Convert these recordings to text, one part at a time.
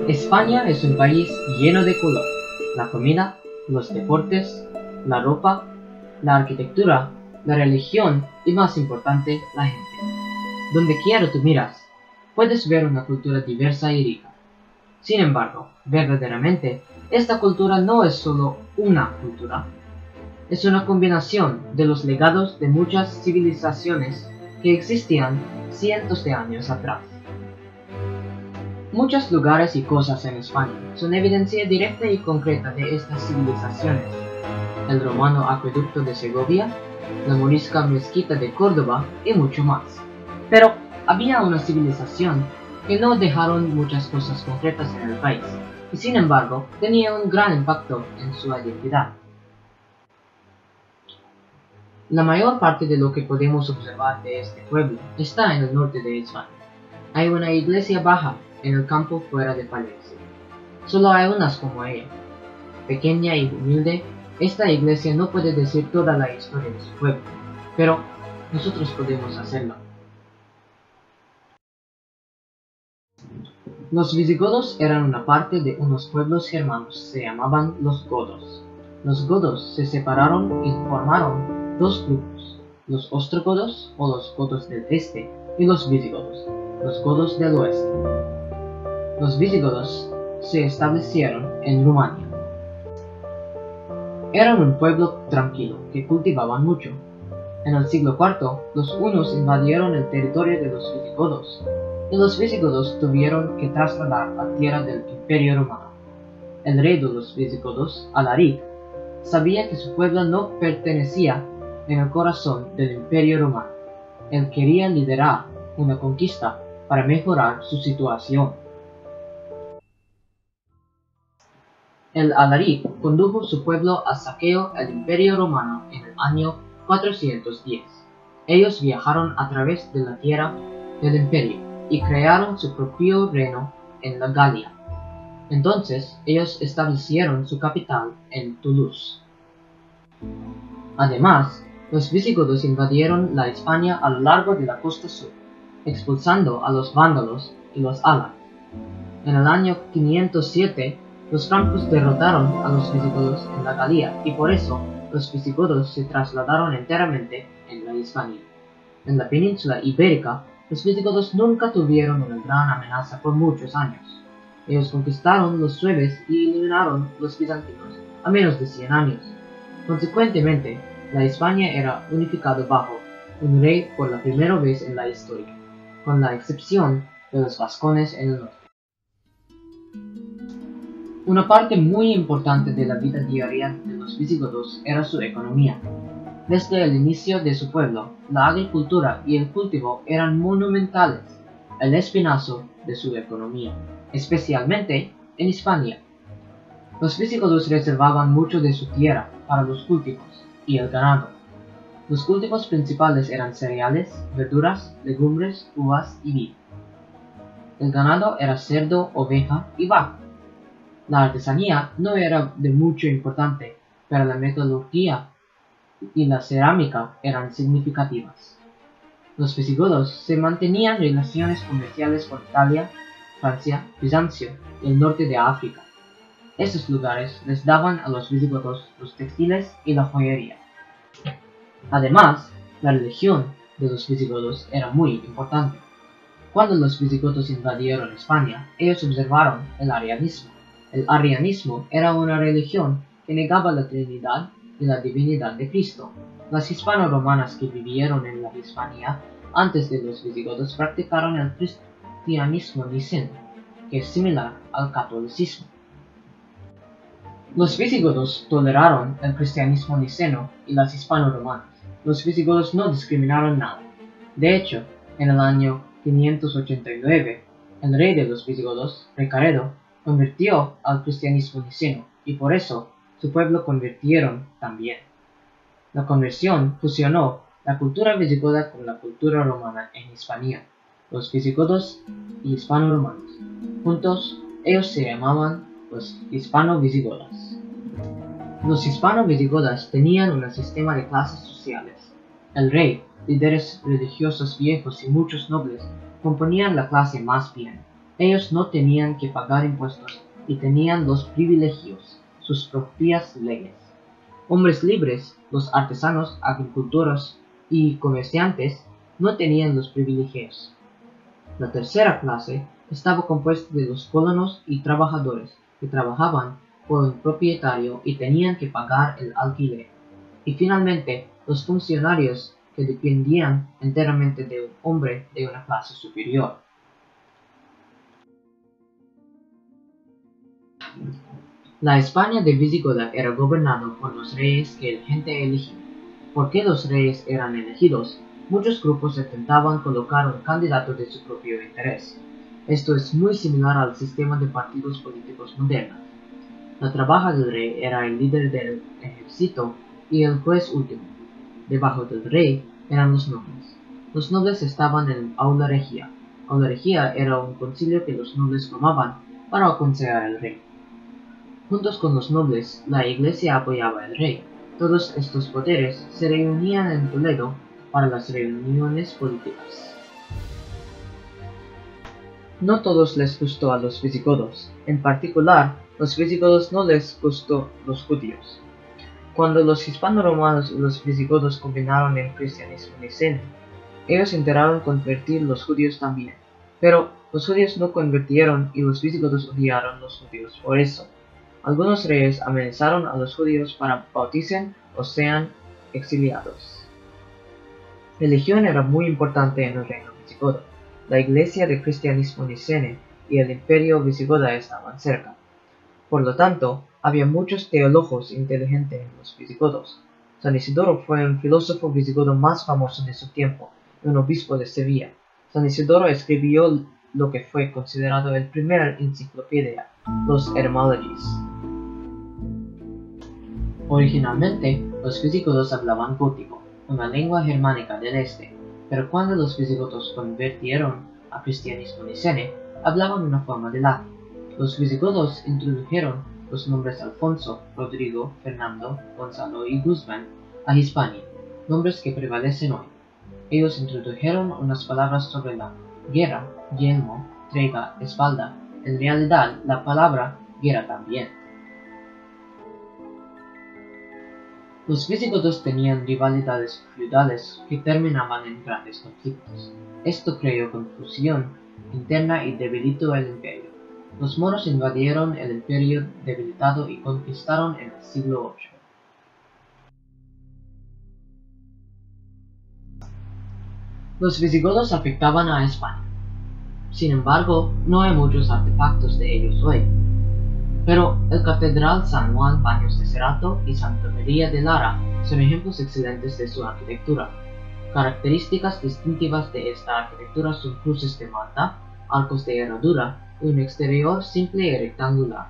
España es un país lleno de color. La comida, los deportes, la ropa, la arquitectura, la religión y, más importante, la gente. Donde quiera tú miras, puedes ver una cultura diversa y rica. Sin embargo, verdaderamente, esta cultura no es solo una cultura. Es una combinación de los legados de muchas civilizaciones que existían cientos de años atrás. Muchos lugares y cosas en España son evidencia directa y concreta de estas civilizaciones. El romano acueducto de Segovia, la morisca mezquita de Córdoba y mucho más. Pero había una civilización que no dejaron muchas cosas concretas en el país, y sin embargo tenía un gran impacto en su identidad. La mayor parte de lo que podemos observar de este pueblo está en el norte de España. Hay una iglesia baja en el campo fuera de Palencia. Solo hay unas como ella. Pequeña y humilde, esta iglesia no puede decir toda la historia de su pueblo, pero nosotros podemos hacerlo. Los visigodos eran una parte de unos pueblos germanos, se llamaban los godos. Los godos se separaron y formaron dos grupos, los ostrogodos o los godos del este y los visigodos, los godos del oeste. Los visigodos se establecieron en Rumania. Eran un pueblo tranquilo que cultivaban mucho. En el siglo IV, los hunos invadieron el territorio de los visigodos, y los visigodos tuvieron que trasladar la tierra del Imperio Romano. El rey de los visigodos, Alaric, sabía que su pueblo no pertenecía en el corazón del Imperio Romano. Él quería liderar una conquista para mejorar su situación. El Alaric condujo su pueblo al saqueo del Imperio Romano en el año 410. Ellos viajaron a través de la tierra del imperio y crearon su propio reino en la Galia. Entonces ellos establecieron su capital en Toulouse. Además, los visigodos invadieron la España a lo largo de la costa sur, expulsando a los vándalos y los álares. En el año 507, los francos derrotaron a los visigodos en la Galia y por eso los visigodos se trasladaron enteramente en la Hispania. En la península ibérica, los visigodos nunca tuvieron una gran amenaza por muchos años. Ellos conquistaron los sueves y eliminaron los bizantinos a menos de 100 años. Consecuentemente, la Hispania era unificada bajo un rey por la primera vez en la historia, con la excepción de los vascones en el norte. Una parte muy importante de la vida diaria de los visigodos era su economía. Desde el inicio de su pueblo, la agricultura y el cultivo eran monumentales, el espinazo de su economía, especialmente en Hispania. Los visigodos reservaban mucho de su tierra para los cultivos y el ganado. Los cultivos principales eran cereales, verduras, legumbres, uvas y vino. El ganado era cerdo, oveja y vaca. La artesanía no era de mucho importante, pero la metalurgia y la cerámica eran significativas. Los visigodos se mantenían relaciones comerciales con Italia, Francia, Bizancio y el norte de África. Estos lugares les daban a los visigodos los textiles y la joyería. Además, la religión de los visigodos era muy importante. Cuando los visigodos invadieron España, ellos observaron el arrianismo. El arrianismo era una religión que negaba la Trinidad y la divinidad de Cristo. Las hispano-romanas que vivieron en la Hispania antes de los visigodos practicaron el cristianismo niceno, que es similar al catolicismo. Los visigodos toleraron el cristianismo niceno y las hispano-romanas. Los visigodos no discriminaron nada. De hecho, en el año 589, el rey de los visigodos, Recaredo, convirtió al cristianismo niceno y por eso su pueblo convirtieron también. La conversión fusionó la cultura visigoda con la cultura romana en Hispania. Los visigodos y hispano-romanos. Juntos, ellos se llamaban los hispano-visigodas. Los hispano-visigodas tenían un sistema de clases sociales. El rey, líderes religiosos viejos y muchos nobles componían la clase más bien. Ellos no tenían que pagar impuestos y tenían los privilegios, sus propias leyes. Hombres libres, los artesanos, agricultores y comerciantes, no tenían los privilegios. La tercera clase estaba compuesta de los colonos y trabajadores que trabajaban por un propietario y tenían que pagar el alquiler. Y finalmente, los funcionarios que dependían enteramente de un hombre de una clase superior. La España de Visigoda era gobernada por los reyes que la gente elegía. Porque los reyes eran elegidos, muchos grupos intentaban colocar un candidato de su propio interés. Esto es muy similar al sistema de partidos políticos modernos. La trabaja del rey era el líder del ejército y el juez último. Debajo del rey eran los nobles. Los nobles estaban en el aula regia. Aula regia era un concilio que los nobles formaban para aconsejar al rey. Juntos con los nobles, la iglesia apoyaba al rey. Todos estos poderes se reunían en Toledo para las reuniones políticas. No todos les gustó a los visigodos. En particular, los visigodos no les gustó los judíos. Cuando los hispano-romanos y los visigodos combinaron el cristianismo niceno, ellos intentaron convertir los judíos también. Pero los judíos no convirtieron y los visigodos odiaron a los judíos por eso. Algunos reyes amenazaron a los judíos para bauticen o sean exiliados. La religión era muy importante en el reino visigodo. La iglesia del cristianismo niceno y el imperio visigoda estaban cerca. Por lo tanto, había muchos teólogos inteligentes en los visigodos. San Isidoro fue un filósofo visigodo más famoso de su tiempo y un obispo de Sevilla. San Isidoro escribió lo que fue considerado el primer enciclopedia, los Etymologies. Originalmente, los visigodos hablaban gótico, una lengua germánica del este, pero cuando los visigodos convirtieron al cristianismo niceno, hablaban una forma de latín. Los visigodos introdujeron los nombres Alfonso, Rodrigo, Fernando, Gonzalo y Guzmán a Hispania, nombres que prevalecen hoy. Ellos introdujeron unas palabras sobre la guerra, yelmo, trega, espalda. En realidad, la palabra guerra también. Los visigodos tenían rivalidades feudales que terminaban en grandes conflictos. Esto creó confusión interna y debilitó el imperio. Los moros invadieron el imperio debilitado y conquistaron en el siglo VIII. Los visigodos afectaban a España. Sin embargo, no hay muchos artefactos de ellos hoy. Pero el Catedral San Juan Baños de Cerato y Santa María de Lara son ejemplos excelentes de su arquitectura. Características distintivas de esta arquitectura son cruces de Malta, arcos de herradura y un exterior simple y rectangular.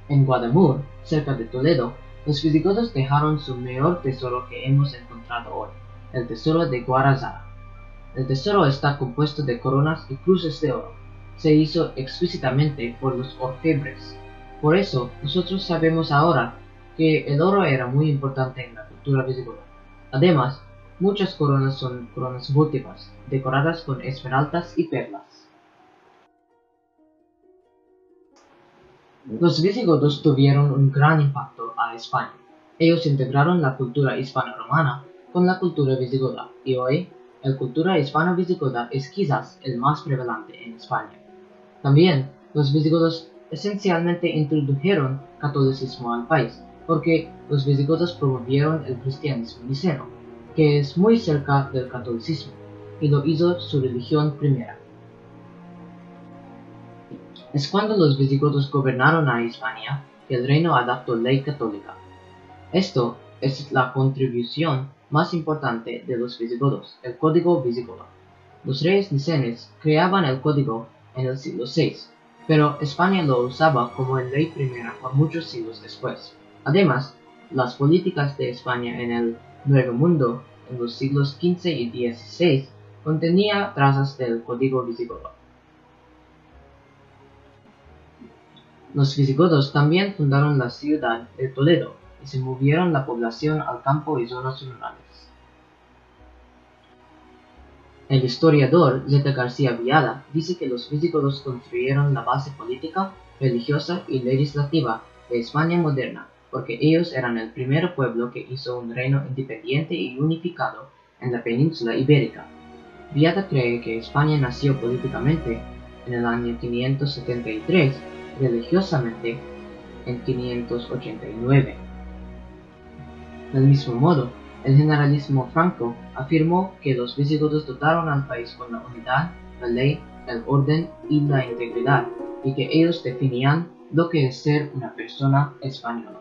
En Guadamur, cerca de Toledo, los visigodos dejaron su mayor tesoro que hemos encontrado hoy, el tesoro de Guarazara. El tesoro está compuesto de coronas y cruces de oro. Se hizo exquisitamente por los orfebres. Por eso, nosotros sabemos ahora que el oro era muy importante en la cultura visigoda. Además, muchas coronas son coronas votivas, decoradas con esmeraldas y perlas. Los visigodos tuvieron un gran impacto a España. Ellos integraron la cultura hispano-romana con la cultura visigoda y hoy, la cultura hispano-visigoda es quizás el más prevalente en España. También, los visigodos esencialmente introdujeron catolicismo al país, porque los visigodos promovieron el cristianismo niceno, que es muy cerca del catolicismo, y lo hizo su religión primera. Es cuando los visigodos gobernaron a Hispania que el reino adoptó ley católica. Esto es la contribución más importante de los visigodos, el Código Visigodo. Los reyes nicenes creaban el código en el siglo VI, pero España lo usaba como ley primera por muchos siglos después. Además, las políticas de España en el Nuevo Mundo en los siglos XV y XVI contenía trazas del Código Visigodo. Los visigodos también fundaron la ciudad de Toledo y se movieron la población al campo y zonas rurales. El historiador Zeta García Viada dice que los visigodos construyeron la base política, religiosa y legislativa de España moderna, porque ellos eran el primer pueblo que hizo un reino independiente y unificado en la península ibérica. Viada cree que España nació políticamente en el año 573, religiosamente en 589. Del mismo modo, el generalísimo Franco afirmó que los visigodos dotaron al país con la unidad, la ley, el orden y la integridad, y que ellos definían lo que es ser una persona española.